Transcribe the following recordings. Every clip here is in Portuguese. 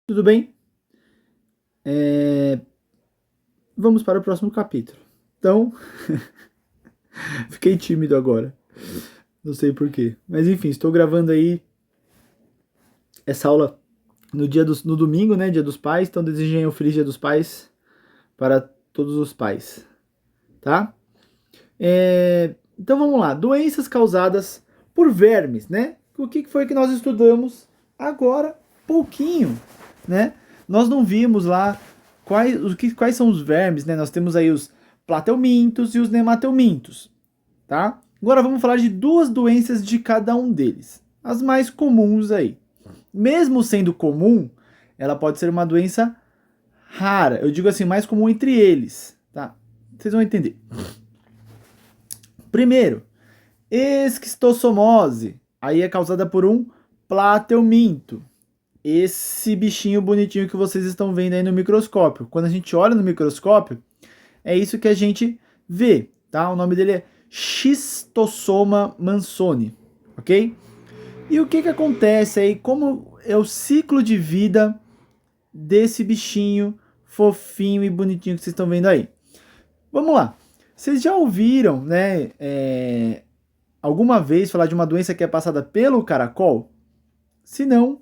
Tudo bem? É, Vamos para o próximo capítulo. Então, fiquei tímido agora. Não sei porquê. Mas enfim, estou gravando aí essa aula no domingo, né? Dia dos Pais. Então, desejem um feliz Dia dos Pais para todos os pais, tá? Então, vamos lá. Doenças causadas por vermes, né? O que foi que nós estudamos agora? Pouquinho, né? Nós não vimos lá quais são os vermes, né? Nós temos aí os plateumintos e os nemateumintos, tá? Agora vamos falar de duas doenças de cada um deles. As mais comuns aí. Mesmo sendo comum, ela pode ser uma doença rara. Eu digo assim, mais comum entre eles, tá? Vocês vão entender. Primeiro, esquistossomose. Aí é causada por um plateuminto. Esse bichinho bonitinho que vocês estão vendo aí no microscópio. Quando a gente olha no microscópio, é isso que a gente vê, tá? O nome dele é Schistossoma mansoni, ok? E o que acontece aí? Como é o ciclo de vida desse bichinho fofinho e bonitinho que vocês estão vendo aí? Vamos lá. Vocês já ouviram, né, alguma vez falar de uma doença que é passada pelo caracol? Se não,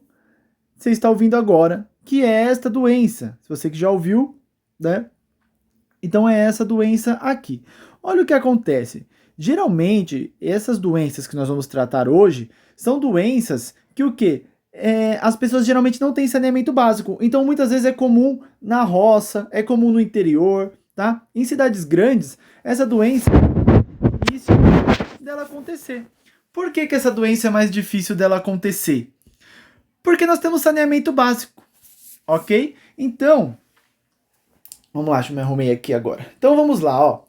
você está ouvindo agora, que é esta doença. Se você que já ouviu, né? Então é essa doença aqui. Olha o que acontece. Geralmente, essas doenças que nós vamos tratar hoje são doenças que o quê? As pessoas geralmente não têm saneamento básico. Então, muitas vezes é comum na roça, é comum no interior, tá? Em cidades grandes, essa doença é difícil dela acontecer. Por que essa doença é mais difícil dela acontecer? Porque nós temos saneamento básico, ok? Então, vamos lá, deixa eu me arrumei aqui agora. Então vamos lá, ó.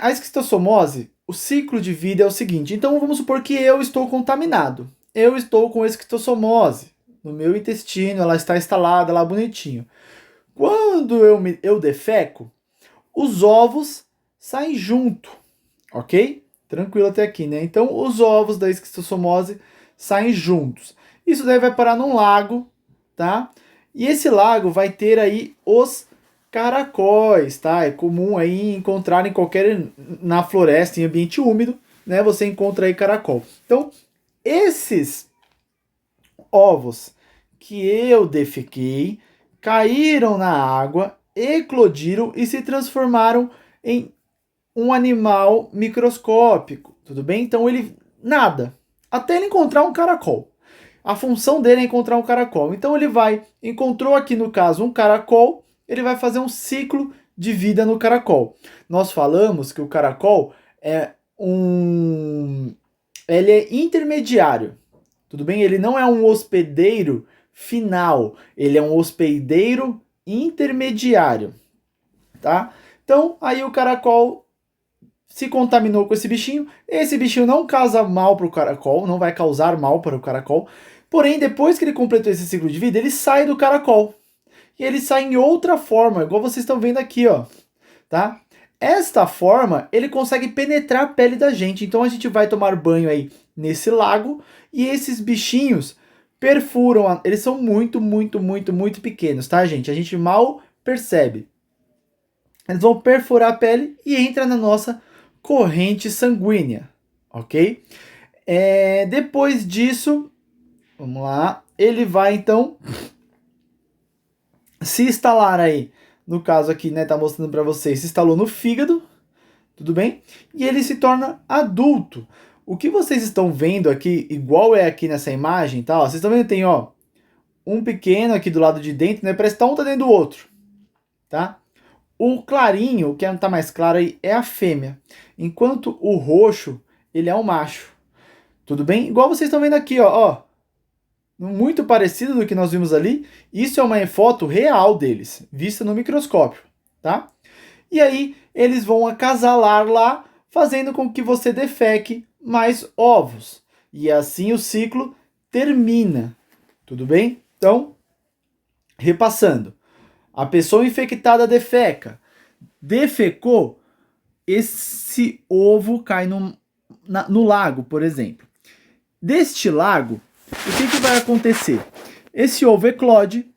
A esquistossomose, o ciclo de vida é o seguinte. Então vamos supor que eu estou contaminado. Eu estou com esquistossomose no meu intestino, ela está instalada lá bonitinho. Quando eu defeco, os ovos saem junto, ok? Tranquilo até aqui, né? Então os ovos da esquistossomose saem juntos. Isso daí vai parar num lago, tá? E esse lago vai ter aí os caracóis, tá? É comum aí encontrar na floresta, em ambiente úmido, né? Você encontra aí caracol. Então, esses ovos que eu defequei caíram na água, eclodiram e se transformaram em um animal microscópico, tudo bem? Então ele nada, até ele encontrar um caracol. A função dele é encontrar um caracol. Então ele encontrou aqui no caso um caracol, ele vai fazer um ciclo de vida no caracol. Nós falamos que o caracol ele é intermediário, tudo bem? Ele não é um hospedeiro final, ele é um hospedeiro intermediário, tá? Então aí o caracol se contaminou com esse bichinho não causa mal para o caracol, não vai causar mal para o caracol, porém depois que ele completou esse ciclo de vida, ele sai do caracol, e ele sai em outra forma, igual vocês estão vendo aqui, ó, tá? Esta forma, ele consegue penetrar a pele da gente, então a gente vai tomar banho aí nesse lago, e esses bichinhos perfuram, eles são muito, muito, muito, muito pequenos, tá, gente? A gente mal percebe. Eles vão perfurar a pele e entra na nossa corrente sanguínea, ok? Depois disso, vamos lá, ele vai então se instalar aí, no caso aqui, né, tá mostrando para vocês, se instalou no fígado, tudo bem? E ele se torna adulto. O que vocês estão vendo aqui, igual é aqui nessa imagem, tá? Ó, vocês estão vendo tem, ó, um pequeno aqui do lado de dentro, né? Parece que um tá dentro do outro, tá? O clarinho, o que não tá mais claro aí, é a fêmea. Enquanto o roxo, ele é o macho. Tudo bem? Igual vocês estão vendo aqui, ó. Muito parecido do que nós vimos ali. Isso é uma foto real deles, vista no microscópio, tá? E aí, eles vão acasalar lá, fazendo com que você defeque mais ovos. E assim o ciclo termina. Tudo bem? Então, repassando. A pessoa infectada defecou, esse ovo cai no lago, por exemplo. Deste lago, o que vai acontecer? Esse ovo eclode,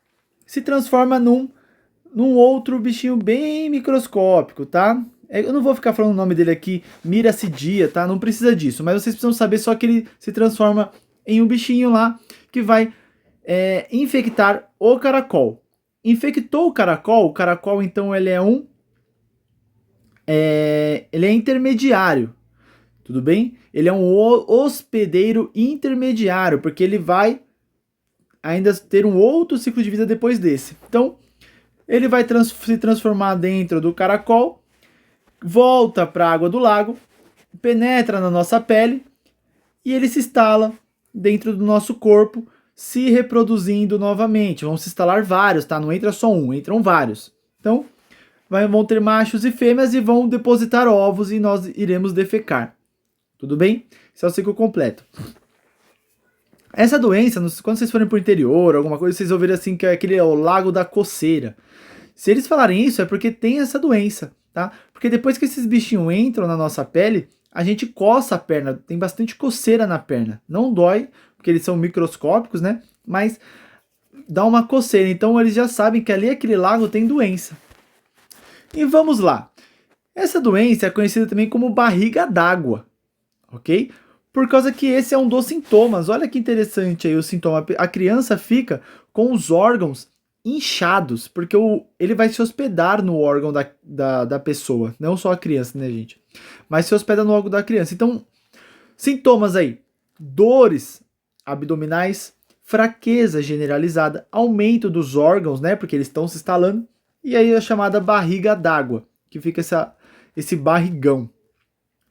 se transforma num outro bichinho bem microscópico, tá? Eu não vou ficar falando o nome dele aqui, Miracidia, tá? Não precisa disso, mas vocês precisam saber só que ele se transforma em um bichinho lá que vai infectar o caracol. Infectou o caracol então ele ele é intermediário, tudo bem? Ele é um hospedeiro intermediário, porque ele vai ainda ter um outro ciclo de vida depois desse. Então, ele vai se transformar dentro do caracol, volta para a água do lago, penetra na nossa pele e ele se instala dentro do nosso corpo, se reproduzindo novamente. Vão se instalar vários, tá? Não entra só um, entram vários. Então, vão ter machos e fêmeas e vão depositar ovos e nós iremos defecar. Tudo bem? Esse é o ciclo completo. Essa doença, quando vocês forem pro interior, alguma coisa, vocês ouvirem assim que é o lago da coceira. Se eles falarem isso, é porque tem essa doença, tá? Porque depois que esses bichinhos entram na nossa pele, a gente coça a perna, tem bastante coceira na perna. Não dói, porque eles são microscópicos, né? Mas dá uma coceira. Então eles já sabem que ali aquele lago tem doença. E vamos lá. Essa doença é conhecida também como barriga d'água, ok? Por causa que esse é um dos sintomas. Olha que interessante aí o sintoma. A criança fica com os órgãos inchados, porque ele vai se hospedar no órgão da pessoa. Não só a criança, né, gente? Mas se hospeda no órgão da criança. Então, sintomas aí. Dores abdominais, fraqueza generalizada, aumento dos órgãos, né? Porque eles estão se instalando. E aí a chamada barriga d'água, que fica esse barrigão.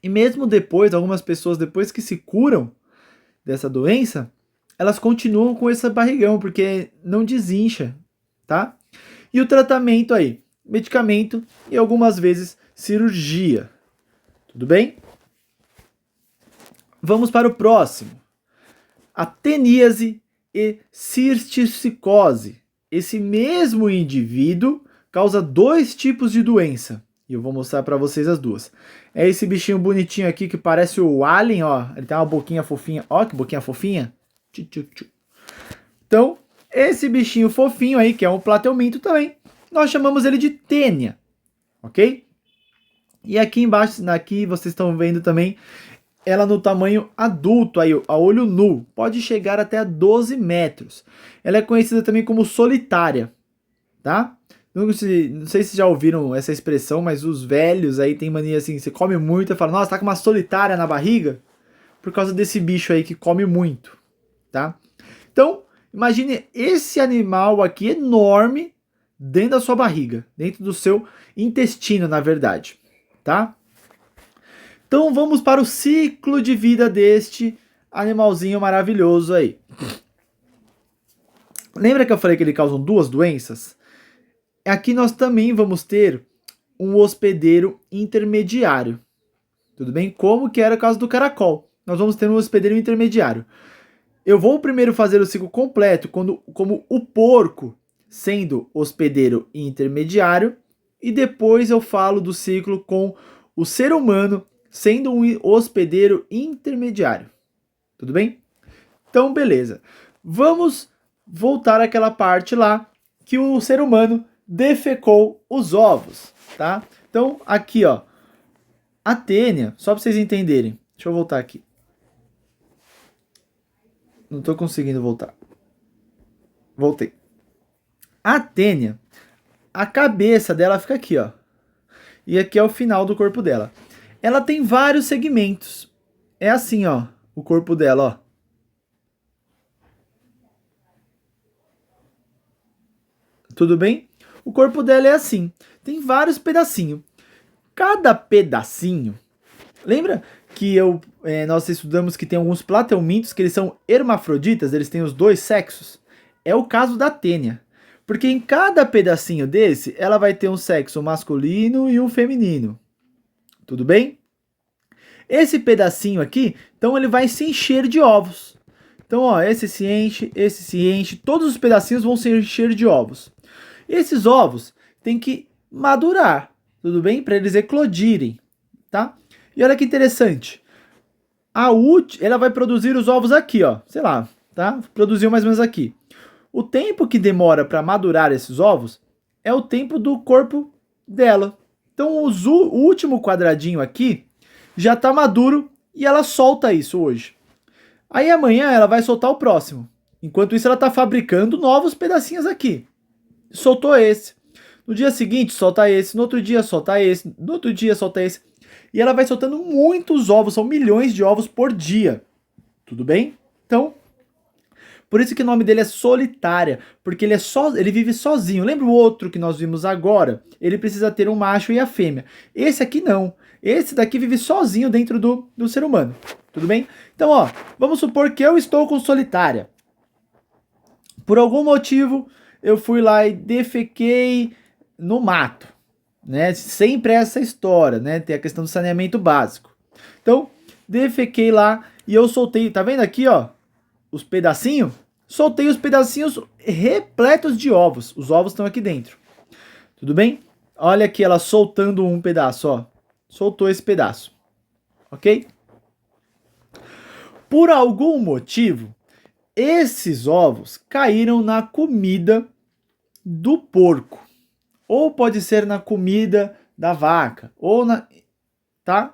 E mesmo depois, algumas pessoas depois que se curam dessa doença, elas continuam com esse barrigão, porque não desincha, tá? E o tratamento aí, medicamento e algumas vezes cirurgia. Tudo bem? Vamos para o próximo. Ateníase e cisticose. Esse mesmo indivíduo causa dois tipos de doença. E eu vou mostrar para vocês as duas. É esse bichinho bonitinho aqui que parece o alien, ó. Ele tem uma boquinha fofinha. Ó, que boquinha fofinha. Então, esse bichinho fofinho aí, que é um plateuminto também, nós chamamos ele de tênia. Ok? E aqui embaixo, aqui vocês estão vendo também, ela no tamanho adulto, aí, a olho nu. Pode chegar até a 12 metros. Ela é conhecida também como solitária. Tá? Não sei se já ouviram essa expressão, mas os velhos aí tem mania assim, você come muito e fala, nossa, tá com uma solitária na barriga? Por causa desse bicho aí que come muito, tá? Então, imagine esse animal aqui enorme dentro da sua barriga, dentro do seu intestino, na verdade, tá? Então vamos para o ciclo de vida deste animalzinho maravilhoso aí. Lembra que eu falei que ele causa duas doenças? Aqui nós também vamos ter um hospedeiro intermediário. Tudo bem? Como que era o caso do caracol. Nós vamos ter um hospedeiro intermediário. Eu vou primeiro fazer o ciclo completo como o porco sendo hospedeiro intermediário e depois eu falo do ciclo com o ser humano sendo um hospedeiro intermediário. Tudo bem? Então, beleza. Vamos voltar àquela parte lá que o ser humano defecou os ovos, tá? Então, aqui, ó, a tênia, só para vocês entenderem. Deixa eu voltar aqui. Não tô conseguindo voltar. Voltei. A tênia, a cabeça dela fica aqui, ó. E aqui é o final do corpo dela. Ela tem vários segmentos. É assim, ó, o corpo dela, ó. Tudo bem? O corpo dela é assim. Tem vários pedacinhos. Cada pedacinho... Lembra que nós estudamos que tem alguns plateumintos que eles são hermafroditas, eles têm os dois sexos? É o caso da tênia. Porque em cada pedacinho desse, ela vai ter um sexo masculino e um feminino. Tudo bem? Esse pedacinho aqui, então ele vai se encher de ovos. Então, ó, esse se enche, todos os pedacinhos vão se encher de ovos. Esses ovos têm que madurar, tudo bem? Para eles eclodirem, tá? E olha que interessante. Ela vai produzir os ovos aqui, ó. Sei lá, tá? Produziu mais ou menos aqui. o tempo que demora para madurar esses ovos é o tempo do corpo dela. Então o último quadradinho aqui já está maduro e ela solta isso hoje. Aí amanhã ela vai soltar o próximo. Enquanto isso ela está fabricando novos pedacinhos aqui. Soltou esse. No dia seguinte solta esse, no outro dia solta esse, no outro dia solta esse. E ela vai soltando muitos ovos, são milhões de ovos por dia. Tudo bem? Então, por isso que o nome dele é Solitária, porque ele vive sozinho. Lembra o outro que nós vimos agora? Ele precisa ter um macho e a fêmea. Esse aqui não. Esse daqui vive sozinho dentro do ser humano. Tudo bem? Então, ó, vamos supor que eu estou com Solitária. Por algum motivo, eu fui lá e defequei no mato, né? Sempre essa história, né? Tem a questão do saneamento básico. Então, defequei lá e eu soltei, tá vendo aqui, ó? Os pedacinhos, soltei os pedacinhos repletos de ovos. Os ovos estão aqui dentro. Tudo bem? Olha aqui ela soltando um pedaço, ó. Soltou esse pedaço. Ok? Por algum motivo, esses ovos caíram na comida do porco. Ou pode ser na comida da vaca. Ou na... Tá?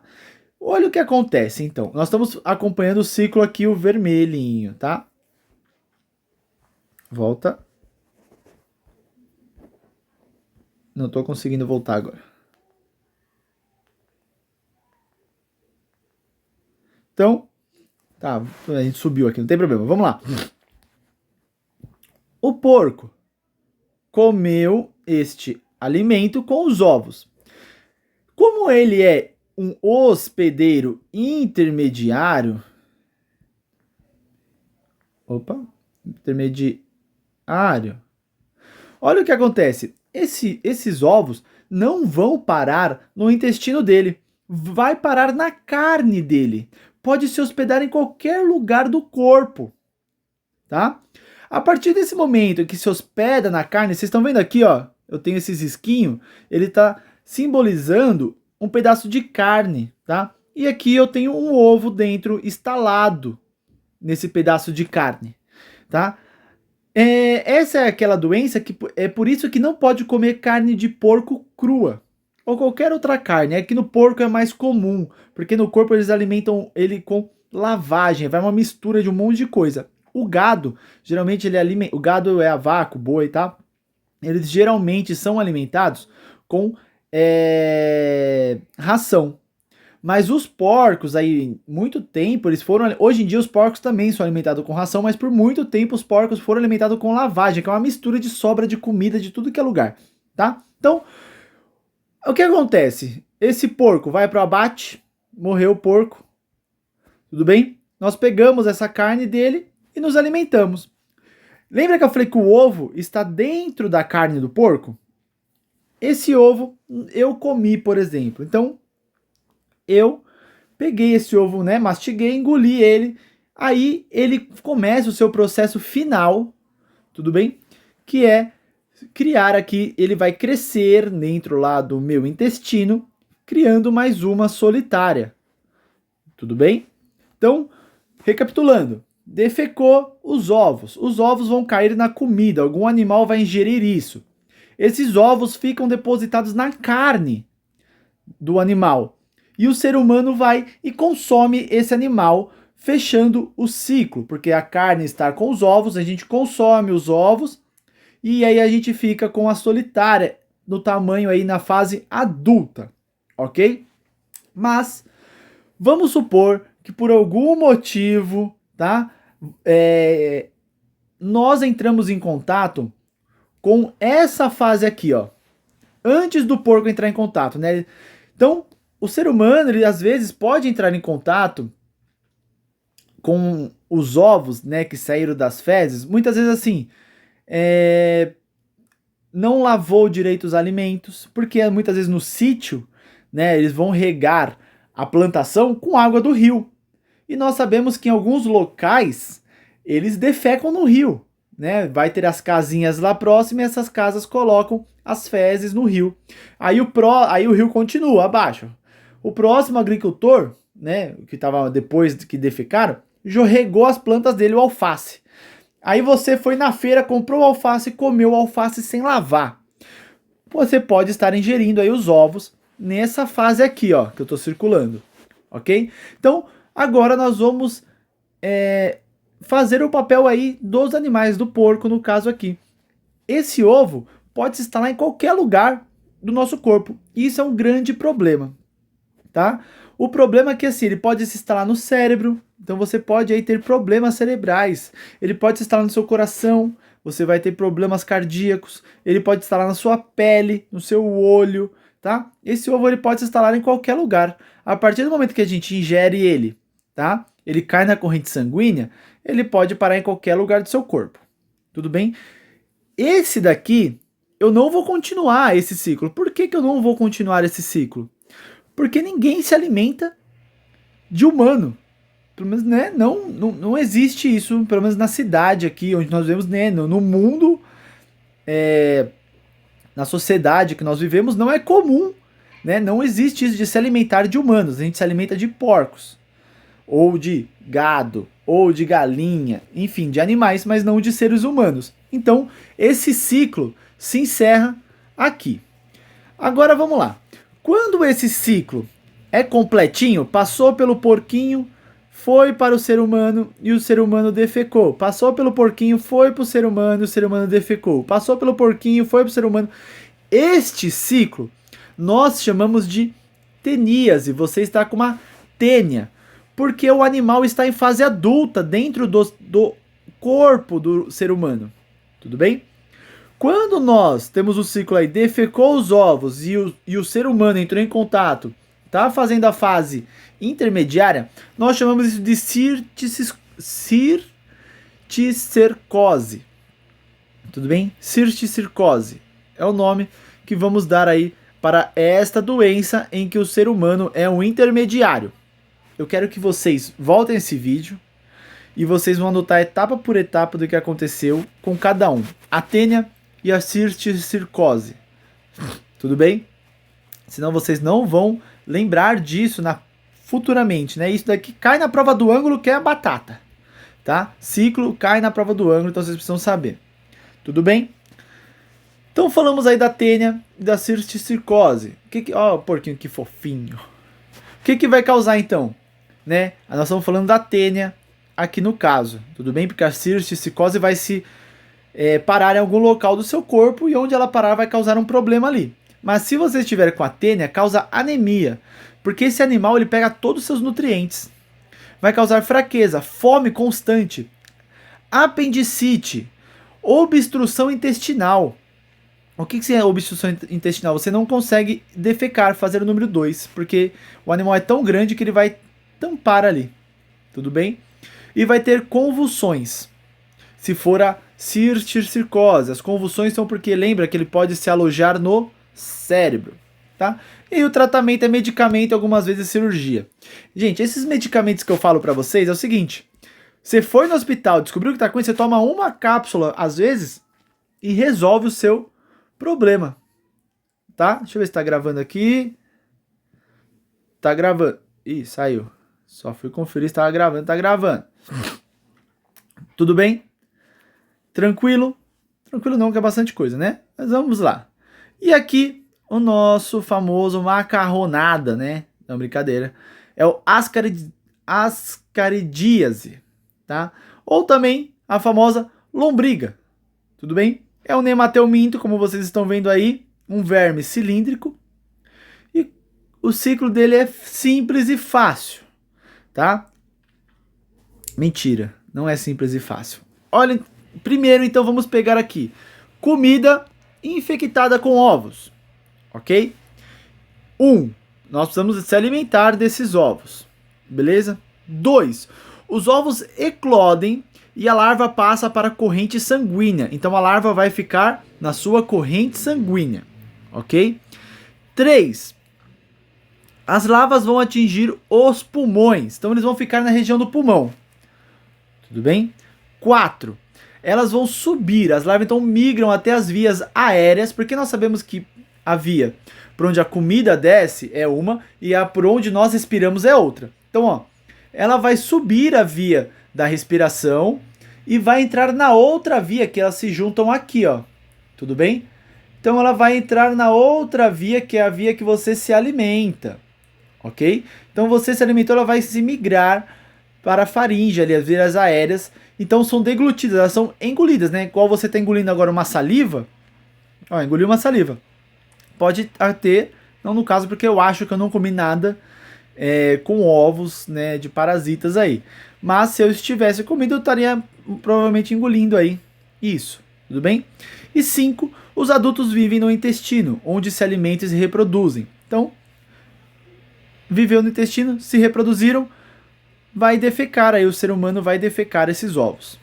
Olha o que acontece, então. Nós estamos acompanhando o ciclo aqui, o vermelhinho, tá? Volta. Não estou conseguindo voltar agora. Então, tá, a gente subiu aqui, não tem problema. Vamos lá. O porco comeu este alimento com os ovos. Como ele é um hospedeiro intermediário. Intermediário. Olha o que acontece. Esses ovos não vão parar no intestino dele. Vai parar na carne dele. Pode se hospedar em qualquer lugar do corpo. Tá? A partir desse momento que se hospeda na carne, vocês estão vendo aqui, ó. Eu tenho esses risquinhos. Ele está simbolizando um pedaço de carne, tá? E aqui eu tenho um ovo dentro, instalado nesse pedaço de carne, tá? Essa é aquela doença que é por isso que não pode comer carne de porco crua, ou qualquer outra carne. Aqui no porco é mais comum, porque no corpo eles alimentam ele com lavagem, vai uma mistura de um monte de coisa. O gado, geralmente ele alimenta, o gado é a vaca, o boi, tá? Eles geralmente são alimentados com ração. Mas os porcos aí, muito tempo, eles foram... Hoje em dia os porcos também são alimentados com ração, mas por muito tempo os porcos foram alimentados com lavagem, que é uma mistura de sobra de comida de tudo que é lugar, tá? Então, o que acontece? Esse porco vai para o abate, morreu o porco, tudo bem? Nós pegamos essa carne dele e nos alimentamos. Lembra que eu falei que o ovo está dentro da carne do porco? Esse ovo eu comi, por exemplo. Então, eu peguei esse ovo, né, mastiguei, engoli ele. Aí ele começa o seu processo final, tudo bem? Que é criar aqui, ele vai crescer dentro lá do meu intestino, criando mais uma solitária. Tudo bem? Então, recapitulando. Defecou os ovos. Os ovos vão cair na comida, algum animal vai ingerir isso. Esses ovos ficam depositados na carne do animal. E o ser humano vai e consome esse animal, fechando o ciclo. Porque a carne está com os ovos, a gente consome os ovos e aí a gente fica com a solitária no tamanho aí na fase adulta, ok? Mas vamos supor que por algum motivo, tá? Nós entramos em contato com essa fase aqui, ó, antes do porco entrar em contato, né? Então, o ser humano, ele às vezes pode entrar em contato com os ovos, né, que saíram das fezes, muitas vezes assim, não lavou direito os alimentos, porque muitas vezes no sítio, né, eles vão regar a plantação com água do rio. E nós sabemos que em alguns locais, eles defecam no rio, né? Vai ter as casinhas lá próximas e essas casas colocam as fezes no rio. Aí o rio continua abaixo. O próximo agricultor, né, que estava depois que defecaram, regou as plantas dele, o alface. Aí você foi na feira, comprou alface e comeu alface sem lavar. Você pode estar ingerindo aí os ovos nessa fase aqui, ó, que eu estou circulando, ok? Então, agora nós vamos fazer o papel aí dos animais, do porco no caso aqui. Esse ovo pode se instalar em qualquer lugar do nosso corpo. Isso é um grande problema, tá? O problema é que assim, ele pode se instalar no cérebro, então você pode aí ter problemas cerebrais. Ele pode se instalar no seu coração, você vai ter problemas cardíacos. Ele pode se instalar na sua pele, no seu olho, tá? Esse ovo ele pode se instalar em qualquer lugar. A partir do momento que a gente ingere ele, tá? Ele cai na corrente sanguínea, ele pode parar em qualquer lugar do seu corpo. Tudo bem? Esse daqui, eu não vou continuar esse ciclo. Por que eu não vou continuar esse ciclo? Porque ninguém se alimenta de humano. Pelo menos, né, não existe isso, pelo menos na cidade aqui, onde nós vivemos, né, no mundo, na sociedade que nós vivemos, não é comum, né, não existe isso de se alimentar de humanos. A gente se alimenta de porcos, ou de gado, ou de galinha, enfim, de animais, mas não de seres humanos. Então, esse ciclo se encerra aqui. Agora vamos lá. Quando esse ciclo é completinho, passou pelo porquinho, foi para o ser humano e o ser humano defecou. Passou pelo porquinho, foi para o ser humano e o ser humano defecou. Passou pelo porquinho, foi para o ser humano. Este ciclo nós chamamos de teníase. Você está com uma tênia, porque o animal está em fase adulta dentro do corpo do ser humano. Tudo bem? Quando nós temos o ciclo aí, defecou os ovos e o ser humano entrou em contato, tá fazendo a fase intermediária, nós chamamos isso de cisticercose. Tudo bem? Cisticercose é o nome que vamos dar aí para esta doença em que o ser humano é um intermediário. Eu quero que vocês voltem esse vídeo e vocês vão anotar etapa por etapa do que aconteceu com cada um. A tênia e a cisticercose. Tudo bem? Senão vocês não vão lembrar disso futuramente, né? Isso daqui cai na prova do ângulo, que é a batata, tá? Ciclo cai na prova do ângulo, então vocês precisam saber. Tudo bem? Então falamos aí da tênia e da cisticercose. Ó, porquinho, que fofinho. O que vai causar então? Né? Nós estamos falando da tênia aqui no caso, tudo bem? Porque a cisticercose vai se parar em algum local do seu corpo e onde ela parar vai causar um problema ali. Mas se você estiver com a tênia, causa anemia, porque esse animal ele pega todos os seus nutrientes. Vai causar fraqueza, fome constante, apendicite, obstrução intestinal. O que é obstrução intestinal? Você não consegue defecar, fazer o número 2, porque o animal é tão grande que ele vai tampar ali. Tudo bem? E vai ter convulsões. Se for a cisticercose, as convulsões são porque lembra que ele pode se alojar no cérebro, tá? E o tratamento é medicamento, algumas vezes cirurgia. Gente, esses medicamentos que eu falo pra vocês é o seguinte: você foi no hospital, descobriu o que tá com isso, você toma uma cápsula, às vezes, e resolve o seu problema, tá? Deixa eu ver se tá gravando aqui. Tá gravando. Ih, saiu. Só fui conferir se tava gravando, tá gravando. Tudo bem? Tranquilo? Tranquilo não, que é bastante coisa, né? Mas vamos lá. E aqui, o nosso famoso macarronada, né? Não, brincadeira. É o ascaridíase, tá? Ou também a famosa lombriga. Tudo bem? É o nemateuminto, como vocês estão vendo aí, um verme cilíndrico. E o ciclo dele é simples e fácil, tá? Mentira, não é simples e fácil. Olha, primeiro então vamos pegar aqui comida infectada com ovos, ok? 1. Nós precisamos se alimentar desses ovos, beleza? 2. Os ovos eclodem e a larva passa para a corrente sanguínea. Então a larva vai ficar na sua corrente sanguínea, ok? 3. As larvas vão atingir os pulmões. Então eles vão ficar na região do pulmão. Tudo bem? 4. Elas vão subir. As larvas então migram até as vias aéreas, porque nós sabemos que a via por onde a comida desce é uma e a por onde nós respiramos é outra. Então, ó, ela vai subir a via da respiração e vai entrar na outra via, que elas se juntam aqui, ó. Tudo bem? Então ela vai entrar na outra via, que é a via que você se alimenta, ok? Então você se alimentou, ela vai se migrar para a faringe, ali, as vias aéreas. Então são deglutidas, elas são engolidas, né? Igual você está engolindo agora uma saliva. Ó, engoliu uma saliva. Pode ter, não no caso, porque eu acho que eu não comi nada com ovos, né, de parasitas aí. Mas se eu estivesse comido, eu estaria provavelmente engolindo aí isso, tudo bem? E 5, os adultos vivem no intestino, onde se alimentam e se reproduzem. Então, viveu no intestino, se reproduziram, vai defecar, aí o ser humano vai defecar esses ovos,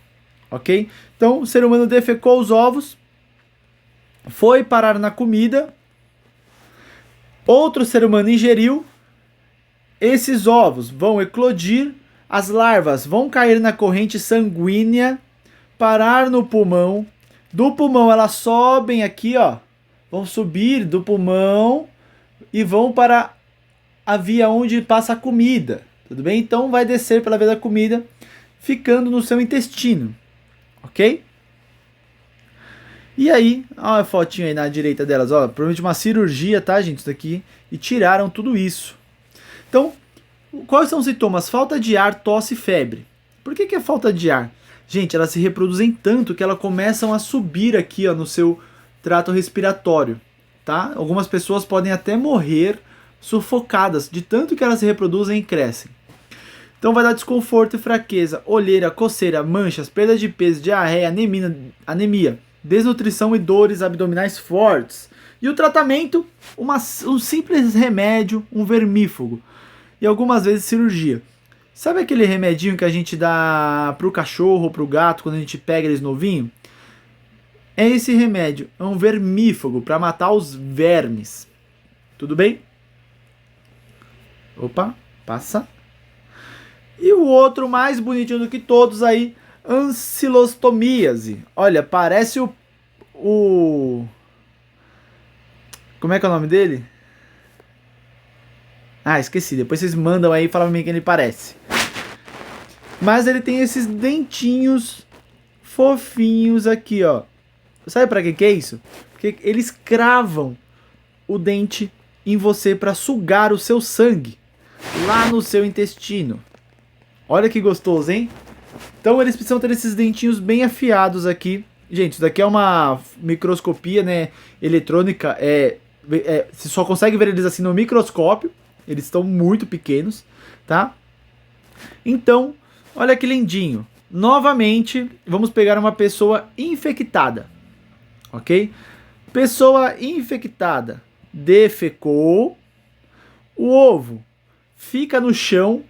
ok? Então, o ser humano defecou os ovos, foi parar na comida, outro ser humano ingeriu, esses ovos vão eclodir, as larvas vão cair na corrente sanguínea, parar no pulmão, do pulmão elas sobem aqui, ó, vão subir do pulmão e vão para a via onde passa a comida, tudo bem? Então vai descer pela via da comida, ficando no seu intestino, ok? E aí, olha a fotinha aí na direita delas, ó, provavelmente uma cirurgia, tá, gente, isso daqui, e tiraram tudo isso. Então, quais são os sintomas? Falta de ar, tosse e febre. Por que é falta de ar? Gente, elas se reproduzem tanto que elas começam a subir aqui, ó, no seu trato respiratório, tá? Algumas pessoas podem até morrer sufocadas de tanto que elas se reproduzem e crescem. Então vai dar desconforto e fraqueza, olheira, coceira, manchas, perda de peso, diarreia, anemia, desnutrição e dores abdominais fortes. E o tratamento, um simples remédio, um vermífugo. E algumas vezes cirurgia. Sabe aquele remedinho que a gente dá pro cachorro ou pro gato quando a gente pega eles novinho? É esse remédio, é um vermífugo para matar os vermes. Tudo bem? Opa, passa. E o outro mais bonitinho do que todos aí, ancilostomíase. Olha, parece o... Como é que é o nome dele? Ah, esqueci. Depois vocês mandam aí e falam pra mim quem ele parece. Mas ele tem esses dentinhos fofinhos aqui, ó. Sabe pra que é isso? Porque eles cravam o dente em você pra sugar o seu sangue lá no seu intestino. Olha que gostoso, hein? Então eles precisam ter esses dentinhos bem afiados aqui. Gente, isso daqui é uma microscopia, né, eletrônica. Você só consegue ver eles assim no microscópio. Eles estão muito pequenos, tá? Então, olha que lindinho. Novamente, vamos pegar uma pessoa infectada, ok? Pessoa infectada defecou, o ovo fica no chão,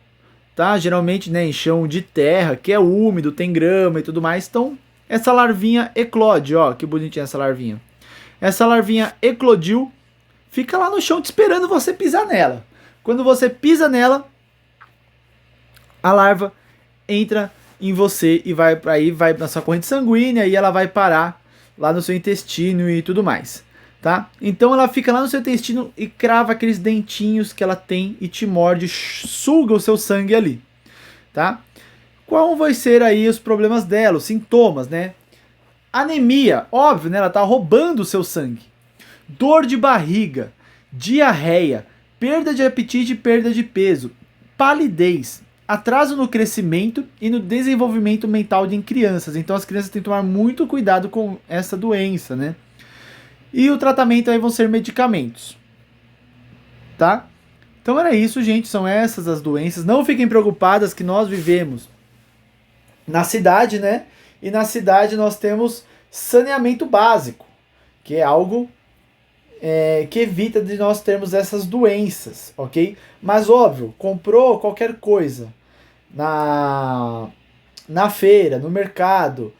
tá? Geralmente, né, em chão de terra, que é úmido, tem grama e tudo mais. Então, essa larvinha eclode, ó, que bonitinha essa larvinha. Essa larvinha eclodiu, fica lá no chão te esperando você pisar nela. Quando você pisa nela, a larva entra em você e vai na sua corrente sanguínea e ela vai parar lá no seu intestino e tudo mais, tá? Então ela fica lá no seu intestino e crava aqueles dentinhos que ela tem e te morde, suga o seu sangue ali, tá? Qual vai ser aí os problemas dela, os sintomas, né? Anemia, óbvio, né? Ela tá roubando o seu sangue. Dor de barriga, diarreia, perda de apetite e perda de peso, palidez, atraso no crescimento e no desenvolvimento mental de crianças. Então as crianças têm que tomar muito cuidado com essa doença, né? E o tratamento aí vão ser medicamentos, tá? Então era isso, gente, são essas as doenças. Não fiquem preocupadas que nós vivemos na cidade, né? E na cidade nós temos saneamento básico, que é algo que evita de nós termos essas doenças, ok? Mas óbvio, comprou qualquer coisa na feira, no mercado,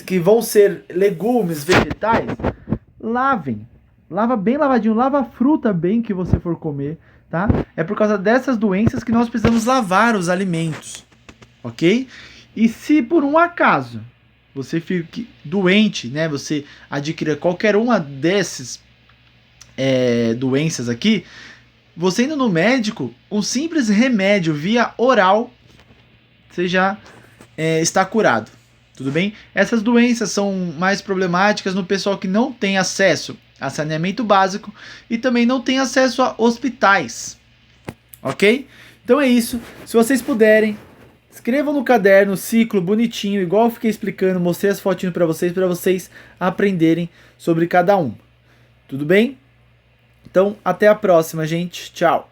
que vão ser legumes, vegetais, lavem. Lava bem lavadinho, lava a fruta bem que você for comer, tá? É por causa dessas doenças que nós precisamos lavar os alimentos, ok? E se por um acaso você fique doente, né? Você adquira qualquer uma dessas doenças aqui, você indo no médico, um simples remédio via oral, você já está curado. Tudo bem? Essas doenças são mais problemáticas no pessoal que não tem acesso a saneamento básico e também não tem acesso a hospitais. Ok? Então é isso. Se vocês puderem, escrevam no caderno, ciclo bonitinho, igual eu fiquei explicando, mostrei as fotinhos para vocês aprenderem sobre cada um. Tudo bem? Então, até a próxima, gente. Tchau.